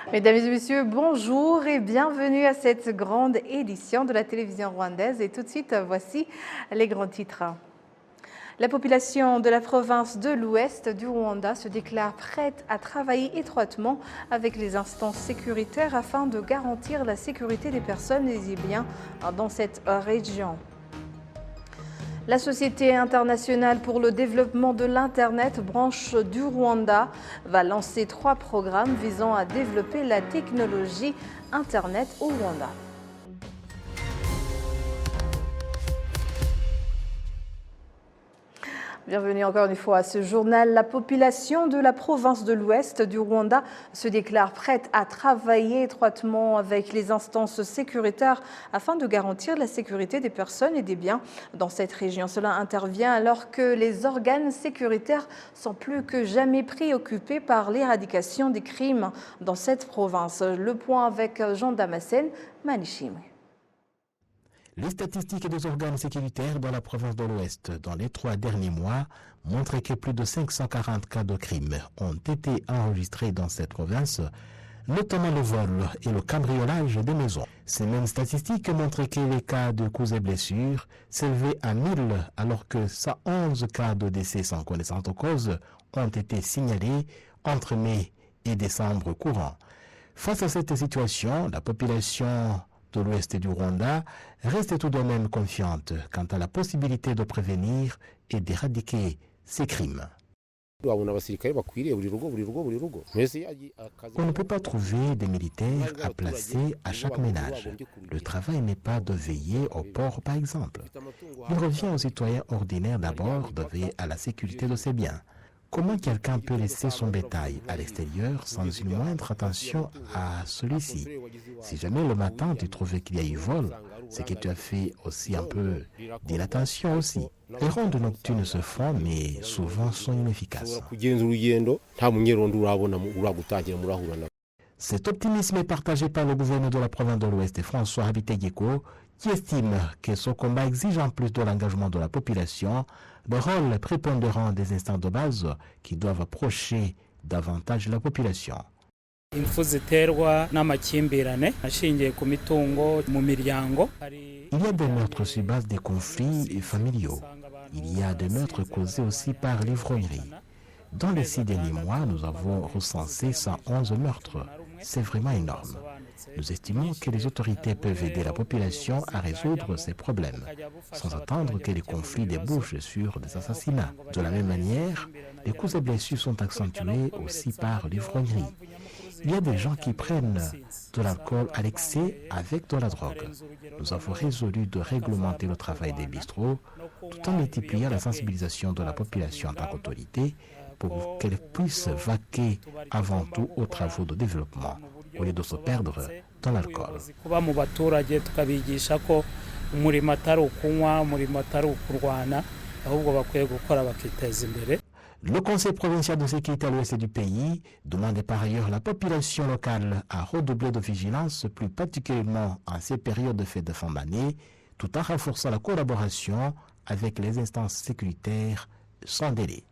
Mesdames et messieurs, bonjour et bienvenue à cette grande édition de la télévision rwandaise. Et tout de suite, voici les grands titres. La population de la province de l'Ouest du Rwanda se déclare prête à travailler étroitement avec les instances sécuritaires afin de garantir la sécurité des personnes et des biens dans cette région. La Société internationale pour le développement de l'Internet, branche du Rwanda, va lancer 3 programmes visant à développer la technologie Internet au Rwanda. Bienvenue encore une fois à ce journal. La population de la province de l'Ouest du Rwanda se déclare prête à travailler étroitement avec les instances sécuritaires afin de garantir la sécurité des personnes et des biens dans cette région. Cela intervient alors que les organes sécuritaires sont plus que jamais préoccupés par l'éradication des crimes dans cette province. Le point avec Jean Damascène, Manishim. Les statistiques des organes sécuritaires dans la province de l'Ouest dans les 3 derniers mois montrent que plus de 540 cas de crimes ont été enregistrés dans cette province, notamment le vol et le cambriolage des maisons. Ces mêmes statistiques montrent que les cas de coups et blessures s'élevaient à 1000 alors que 111 cas de décès sans connaissance de cause ont été signalés entre mai et décembre courant. Face à cette situation, la population de l'Ouest du Rwanda reste tout de même confiante quant à la possibilité de prévenir et d'éradiquer ces crimes. On ne peut pas trouver des militaires à placer à chaque ménage. Le travail n'est pas de veiller au port, par exemple. Il revient aux citoyens ordinaires d'abord de veiller à la sécurité de ses biens. Comment quelqu'un peut laisser son bétail à l'extérieur sans une moindre attention à celui-ci? Si jamais le matin tu trouvais qu'il y a eu vol, c'est que tu as fait aussi un peu d'inattention aussi. Les rondes nocturnes se font, mais souvent sont inefficaces. Cet optimisme est partagé par le gouverneur de la province de l'Ouest, François Habitegeko, qui estime que ce combat exige en plus de l'engagement de la population, le rôle prépondérant des instances de base qui doivent approcher davantage la population. Il y a des meurtres sur base des conflits familiaux. Il y a des meurtres causés aussi par l'ivrognerie. Dans les 6 derniers mois, nous avons recensé 111 meurtres. C'est vraiment énorme. Nous estimons que les autorités peuvent aider la population à résoudre ces problèmes, sans attendre que les conflits débouchent sur des assassinats. De la même manière, les coups et blessures sont accentués aussi par l'ivrognerie. Il y a des gens qui prennent de l'alcool à l'excès avec de la drogue. Nous avons résolu de réglementer le travail des bistrots tout en multipliant la sensibilisation de la population en tant qu'autorité pour qu'elle puisse vaquer avant tout aux travaux de développement au lieu de se perdre dans l'alcool. Le Conseil provincial de sécurité à l'ouest du pays demande par ailleurs à la population locale à redoubler de vigilance, plus particulièrement en ces périodes de fêtes de fin d'année, tout en renforçant la collaboration avec les instances sécuritaires sans délai.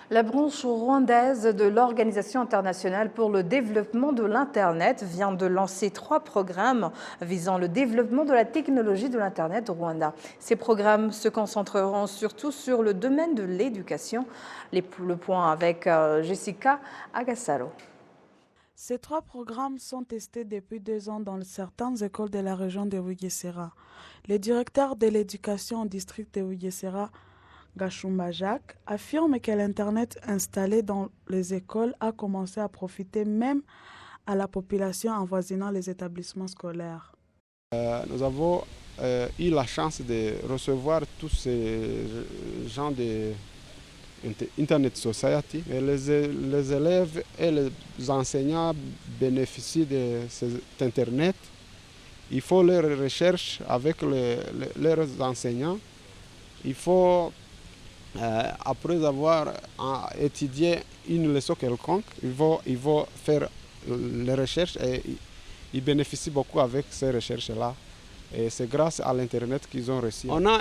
La branche rwandaise de l'Organisation internationale pour le développement de l'Internet vient de lancer 3 programmes visant le développement de la technologie de l'Internet au Rwanda. Ces programmes se concentreront surtout sur le domaine de l'éducation. Le point avec Jessica Agassaro. Ces 3 programmes sont testés depuis 2 ans dans certaines écoles de la région de Bugesera. Le directeur de l'éducation au district de Bugesera, Gashumba Jacques, affirme que l'Internet installé dans les écoles a commencé à profiter même à la population avoisinant les établissements scolaires. Nous avons eu la chance de recevoir tous ces gens de Internet Society. Et les élèves et les enseignants bénéficient de cet Internet. Il faut leurs recherches avec leurs enseignants. Il faut après avoir étudié une leçon quelconque, ils vont faire les recherches et ils bénéficient beaucoup avec ces recherches-là. Et c'est grâce à l'Internet qu'ils ont réussi. On a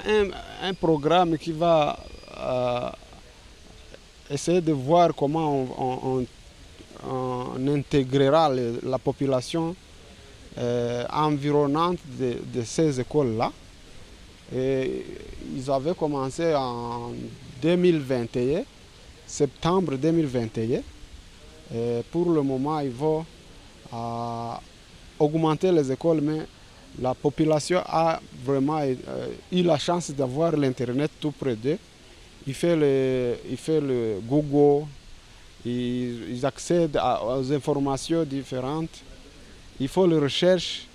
un programme qui va essayer de voir comment on intégrera la population environnante de ces écoles-là. Et ils avaient commencé en 2021, septembre 2021. Et pour le moment, ils vont augmenter les écoles, mais la population a vraiment eu la chance d'avoir l'Internet tout près d'eux. Il fait le Google, ils accèdent aux informations différentes, il faut les recherches.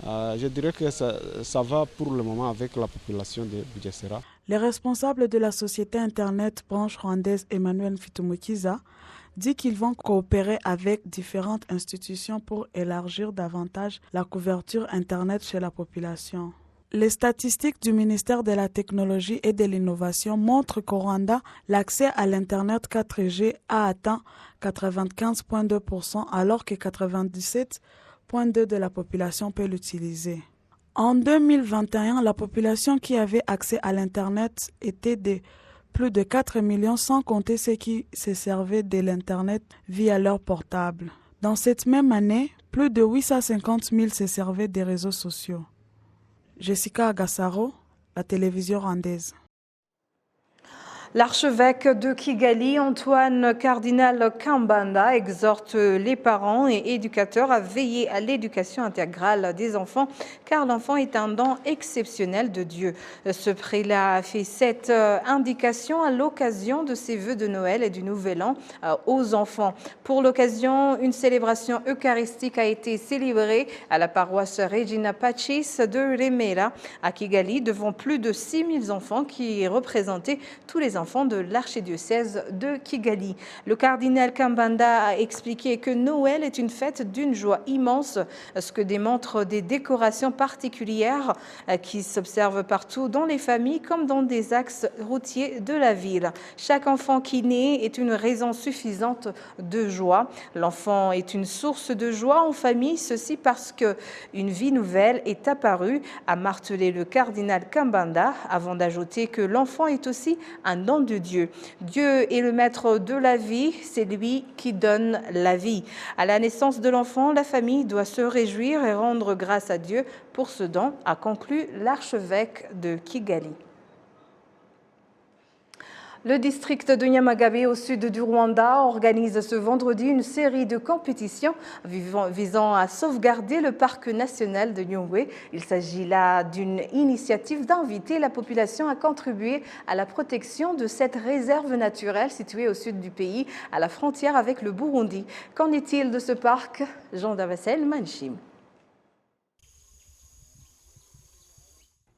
Je dirais que ça va pour le moment avec la population de Bugesera. Le responsable de la société Internet branche rwandaise Emmanuel Mfitumukiza dit qu'ils vont coopérer avec différentes institutions pour élargir davantage la couverture Internet chez la population. Les statistiques du ministère de la Technologie et de l'Innovation montrent qu'au Rwanda, l'accès à l'Internet 4G a atteint 95,2% alors que 97,2% de la population peut l'utiliser. En 2021, la population qui avait accès à l'Internet était de plus de 4 millions, sans compter ceux qui se servaient de l'Internet via leur portable. Dans cette même année, plus de 850 000 se servaient des réseaux sociaux. Jessica Agassaro, la télévision rwandaise. L'archevêque de Kigali, Antoine Cardinal Kambanda, exhorte les parents et éducateurs à veiller à l'éducation intégrale des enfants, car l'enfant est un don exceptionnel de Dieu. Ce prélat a fait cette indication à l'occasion de ses vœux de Noël et du Nouvel An aux enfants. Pour l'occasion, une célébration eucharistique a été célébrée à la paroisse Regina Pacis de Remera, à Kigali, devant plus de 6 000 enfants qui représentaient tous les enfants de l'archidiocèse de Kigali. Le cardinal Kambanda a expliqué que Noël est une fête d'une joie immense, ce que démontrent des décorations particulières qui s'observent partout dans les familles comme dans des axes routiers de la ville. Chaque enfant qui naît est une raison suffisante de joie. L'enfant est une source de joie en famille, ceci parce qu'une vie nouvelle est apparue, a martelé le cardinal Kambanda, avant d'ajouter que l'enfant est aussi un don de Dieu. Dieu est le maître de la vie, c'est lui qui donne la vie. À la naissance de l'enfant, la famille doit se réjouir et rendre grâce à Dieu pour ce don, a conclu l'archevêque de Kigali. Le district de Nyamagabe, au sud du Rwanda, organise ce vendredi une série de compétitions visant à sauvegarder le parc national de Nyungwe. Il s'agit là d'une initiative d'inviter la population à contribuer à la protection de cette réserve naturelle située au sud du pays, à la frontière avec le Burundi. Qu'en est-il de ce parc? Jean Davassel, Manchim.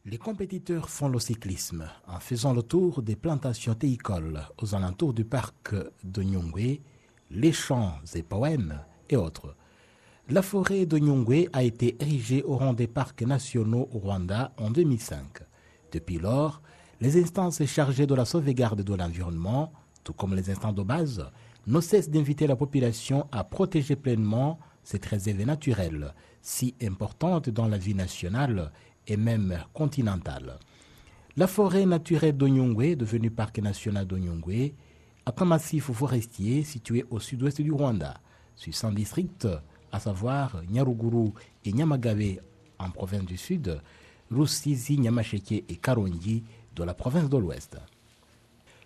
Les compétiteurs font le cyclisme en faisant le tour des plantations théicoles aux alentours du parc de Nyungwe, les chants et poèmes et autres. La forêt de Nyungwe a été érigée au rang des parcs nationaux au Rwanda en 2005. Depuis lors, les instances chargées de la sauvegarde de l'environnement, tout comme les instances de base, ne cessent d'inviter la population à protéger pleinement cette réserve naturelle, si importante dans la vie nationale et même continentale. La forêt naturelle de Nyungwe, devenue parc national de Nyungwe, est un massif forestier situé au sud-ouest du Rwanda, sur 100 districts, à savoir Nyaruguru et Nyamagabe en province du sud, Rusizi, Nyamasheke et Karongi de la province de l'ouest.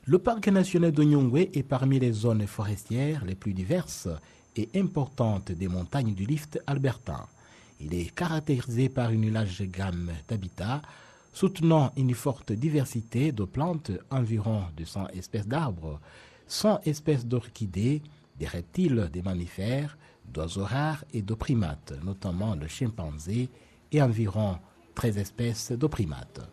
Le parc national de Nyungwe est parmi les zones forestières les plus diverses et importantes des montagnes du Rift albertain. Il est caractérisé par une large gamme d'habitats, soutenant une forte diversité de plantes, environ 200 espèces d'arbres, 100 espèces d'orchidées, des reptiles, des mammifères, d'oiseaux rares et de primates, notamment le chimpanzé, et environ 13 espèces de primates.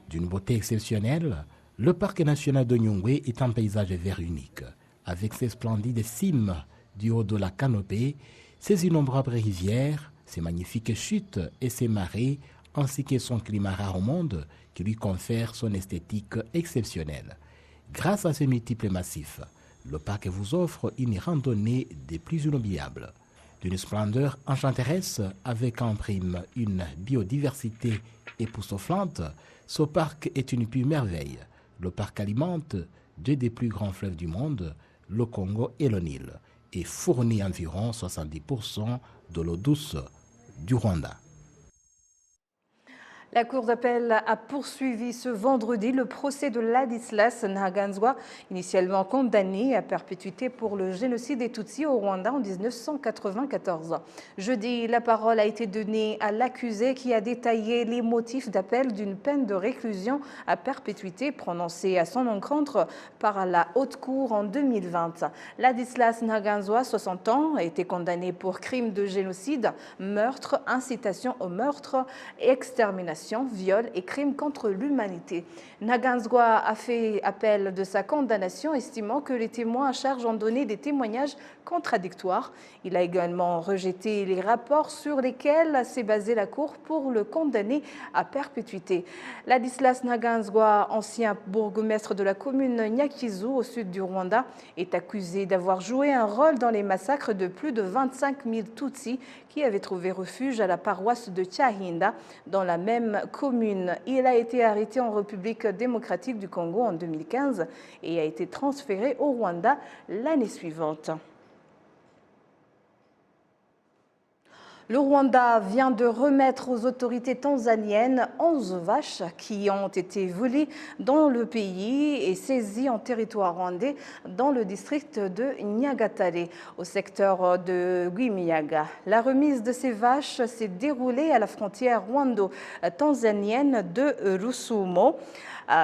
D'une beauté exceptionnelle, le parc national de Nyungwe est un paysage vert unique, avec ses splendides cimes du haut de la canopée, ses innombrables rivières, ses magnifiques chutes et ses marais, ainsi que son climat rare au monde qui lui confère son esthétique exceptionnelle. Grâce à ces multiples massifs, le parc vous offre une randonnée des plus inoubliables. D'une splendeur enchanteresse, avec en prime une biodiversité époustouflante, ce parc est une pure merveille. Le parc alimente deux des plus grands fleuves du monde, le Congo et le Nil, et fournit environ 70% de l'eau douce du Rwanda. La Cour d'appel a poursuivi ce vendredi le procès de Ladislas Ntaganzwa, initialement condamné à perpétuité pour le génocide des Tutsis au Rwanda en 1994. Jeudi, la parole a été donnée à l'accusé qui a détaillé les motifs d'appel d'une peine de réclusion à perpétuité prononcée à son encontre par la Haute Cour en 2020. Ladislas Ntaganzwa, 60 ans, a été condamné pour crimes de génocide, meurtre, incitation au meurtre, extermination, viol et crimes contre l'humanité. Ntaganzwa a fait appel de sa condamnation, estimant que les témoins à charge ont donné des témoignages contradictoires. Il a également rejeté les rapports sur lesquels s'est basée la Cour pour le condamner à perpétuité. Ladislas Ntaganzwa, ancien bourgmestre de la commune Nyakizu au sud du Rwanda, est accusé d'avoir joué un rôle dans les massacres de plus de 25 000 Tutsis qui avaient trouvé refuge à la paroisse de Tyahinda dans la même commune. Il a été arrêté en République démocratique du Congo en 2015 et a été transféré au Rwanda l'année suivante. Le Rwanda vient de remettre aux autorités tanzaniennes 11 vaches qui ont été volées dans le pays et saisies en territoire rwandais dans le district de Nyagatare, au secteur de Rwimiyaga. La remise de ces vaches s'est déroulée à la frontière rwando-tanzanienne de Rusumo.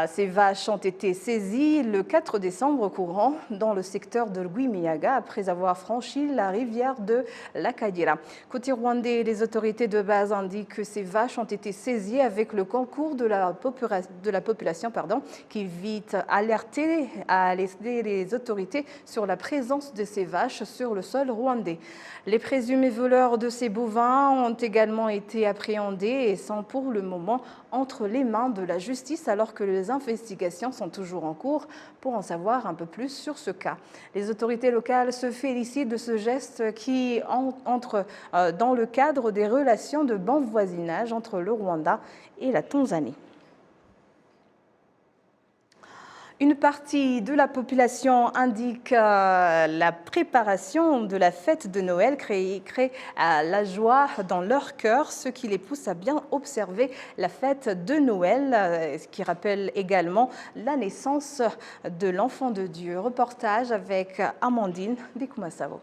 Ces vaches ont été saisies le 4 décembre courant dans le secteur de Rwimiyaga après avoir franchi la rivière de l'Akagera. Côté rwandais, les autorités de base indiquent que ces vaches ont été saisies avec le concours de la population qui vite alerté à les autorités sur la présence de ces vaches sur le sol rwandais. Les présumés voleurs de ces bovins ont également été appréhendés et sont pour le moment entre les mains de la justice alors que les investigations sont toujours en cours pour en savoir un peu plus sur ce cas. Les autorités locales se félicitent de ce geste qui entre dans le cadre des relations de bon voisinage entre le Rwanda et la Tanzanie. Une partie de la population indique la préparation de la fête de Noël crée la joie dans leur cœur, ce qui les pousse à bien observer la fête de Noël, ce qui rappelle également la naissance de l'enfant de Dieu. Reportage avec Amandine Dikumasavo.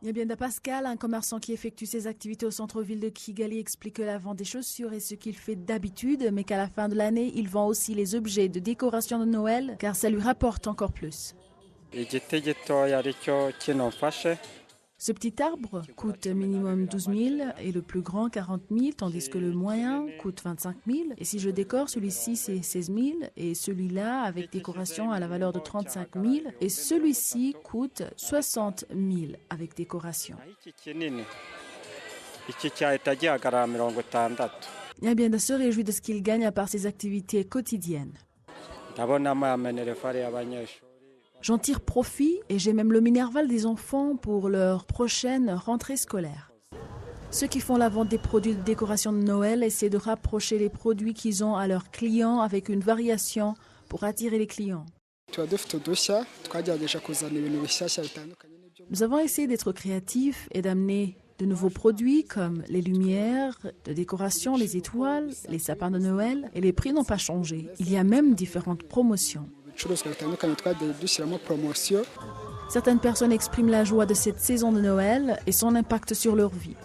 Nyabenda Pascal, un commerçant qui effectue ses activités au centre-ville de Kigali, explique que la vente des chaussures est ce qu'il fait d'habitude, mais qu'à la fin de l'année, il vend aussi les objets de décoration de Noël, car ça lui rapporte encore plus. Ce petit arbre coûte minimum 12 000 et le plus grand 40 000, tandis que le moyen coûte 25 000. Et si je décore, celui-ci c'est 16 000 et celui-là avec décoration à la valeur de 35 000 et celui-ci coûte 60 000 avec décoration. Nyabenda se réjouit de ce qu'il gagne à part ses activités quotidiennes. J'en tire profit et j'ai même le minerval des enfants pour leur prochaine rentrée scolaire. Ceux qui font la vente des produits de décoration de Noël essaient de rapprocher les produits qu'ils ont à leurs clients avec une variation pour attirer les clients. Nous avons essayé d'être créatifs et d'amener de nouveaux produits comme les lumières de décoration, les étoiles, les sapins de Noël et les prix n'ont pas changé. Il y a même différentes promotions. Certaines personnes expriment la joie de cette saison de Noël et son impact sur leur vie.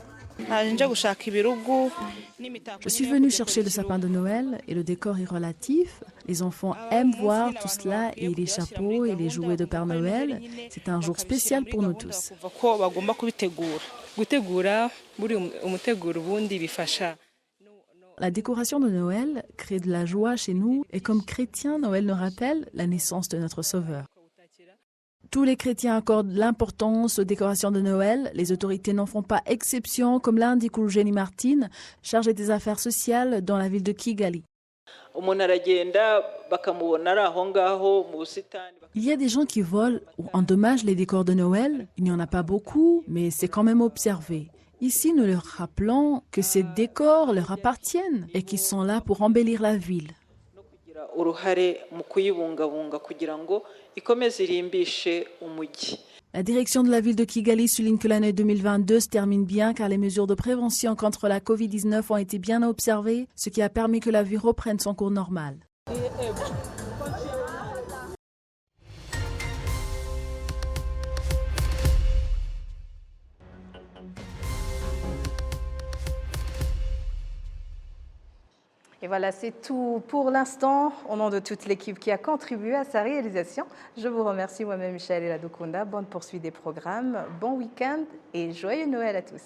Je suis venue chercher le sapin de Noël et le décor est relatif. Les enfants aiment voir tout cela et les chapeaux et les jouets de Père Noël. C'est un jour spécial pour nous tous. La décoration de Noël crée de la joie chez nous et comme chrétiens, Noël nous rappelle la naissance de notre Sauveur. Tous les chrétiens accordent l'importance aux décorations de Noël. Les autorités n'en font pas exception, comme l'indique Eugénie Martin, chargée des affaires sociales dans la ville de Kigali. Il y a des gens qui volent ou endommagent les décors de Noël. Il n'y en a pas beaucoup, mais c'est quand même observé. Ici, nous leur rappelons que ces décors leur appartiennent et qu'ils sont là pour embellir la ville. uruhare mu kuyibungabunga kugira ngo ikomeze irimbishe umujyi. La direction de la ville de Kigali souligne que l'année 2022 se termine bien car les mesures de prévention contre la Covid-19 ont été bien observées, ce qui a permis que la vie reprenne son cours normal. Et voilà, c'est tout pour l'instant. Au nom de toute l'équipe qui a contribué à sa réalisation, je vous remercie moi-même, Michel Eladokunda. Bonne poursuite des programmes, bon week-end et joyeux Noël à tous.